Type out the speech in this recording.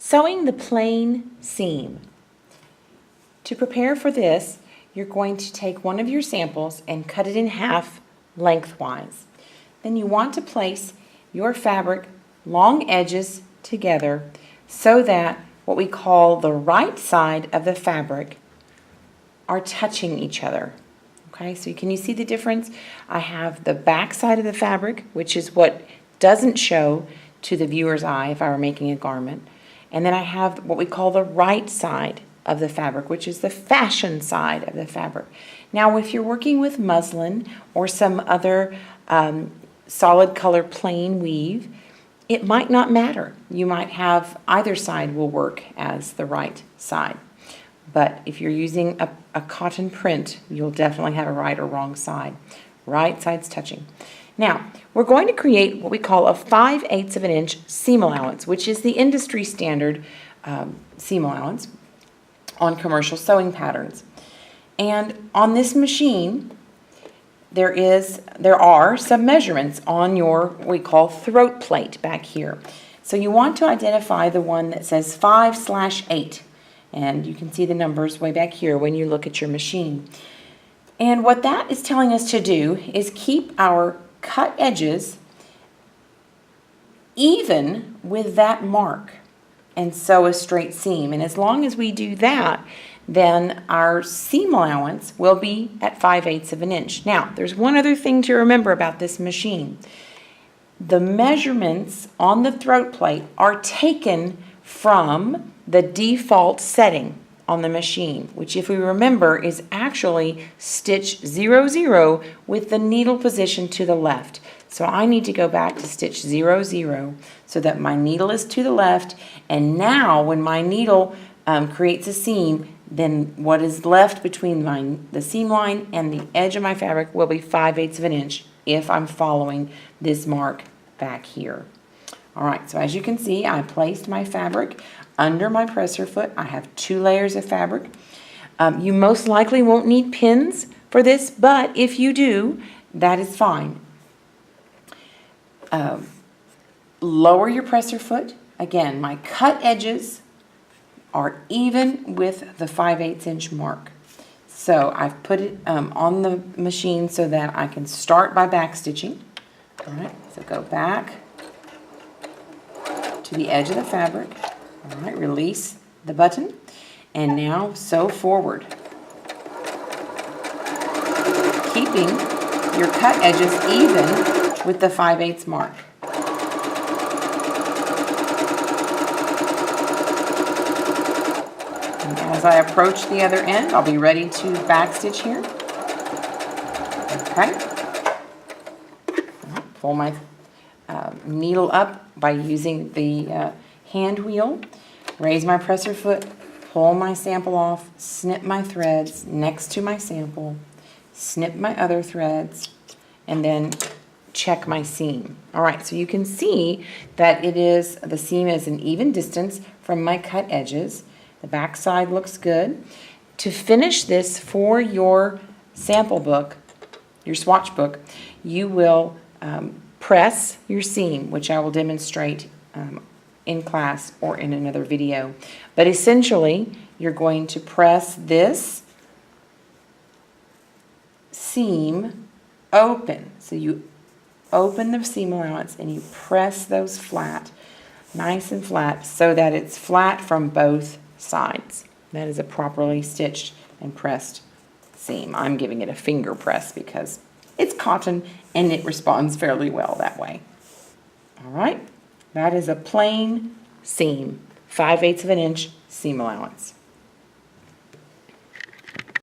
Sewing the plain seam. To prepare for this, you're going to take one of your samples and cut it in half lengthwise. Then you want to place your fabric long edges together so that what we call the right side of the fabric are touching each other. Okay, so can you see the difference? I have the back side of the fabric, which is what doesn't show to the viewer's eye if I were making a garment. And then I have what we call the right side of the fabric, which is the fashion side of the fabric. Now, if you're working with muslin or some other solid color plain weave, it might not matter. You might have either side will work as the right side. But if you're using a cotton print, you'll definitely have a right or wrong side. Right side's touching. Now, we're going to create what we call a 5/8 of an inch seam allowance, which is the industry standard seam allowance on commercial sewing patterns. And on this machine, there are some measurements on your what we call throat plate back here. So you want to identify the one that says 5/8. And you can see the numbers way back here when you look at your machine. And what that is telling us to do is keep our cut edges even with that mark and sew a straight seam. And as long as we do that, then our seam allowance will be at 5/8 of an inch. Now, there's one other thing to remember about this machine. The measurements on the throat plate are taken from the default setting on the machine, which if we remember is actually stitch 0, 0 with the needle position to the left. So I need to go back to stitch 0, 0 so that my needle is to the left, and now when my needle creates a seam, then what is left between the seam line and the edge of my fabric will be 5/8 of an inch if I'm following this mark back here. All right, so as you can see, I placed my fabric under my presser foot. I have 2 layers of fabric. You most likely won't need pins for this, but if you do, that is fine. Lower your presser foot. Again, my cut edges are even with the 5/8 inch mark. So I've put it on the machine so that I can start by back stitching. All right, so go back to the edge of the fabric. All right, release the button, and now sew forward, keeping your cut edges even with the 5/8 mark. And as I approach the other end, I'll be ready to backstitch here. Okay. Pull my needle up by using the hand wheel, raise my presser foot, pull my sample off, snip my threads next to my sample, snip my other threads, and then check my seam. All right, so you can see that the seam is an even distance from my cut edges. The back side looks good. To finish this for your sample book, your swatch book, you will press your seam, which I will demonstrate in class or in another video. But essentially, you're going to press this seam open. So you open the seam allowance and you press those flat, nice and flat, so that it's flat from both sides. That is a properly stitched and pressed seam. I'm giving it a finger press because it's cotton and it responds fairly well that way. All right. That is a plain seam, 5/8 of an inch seam allowance.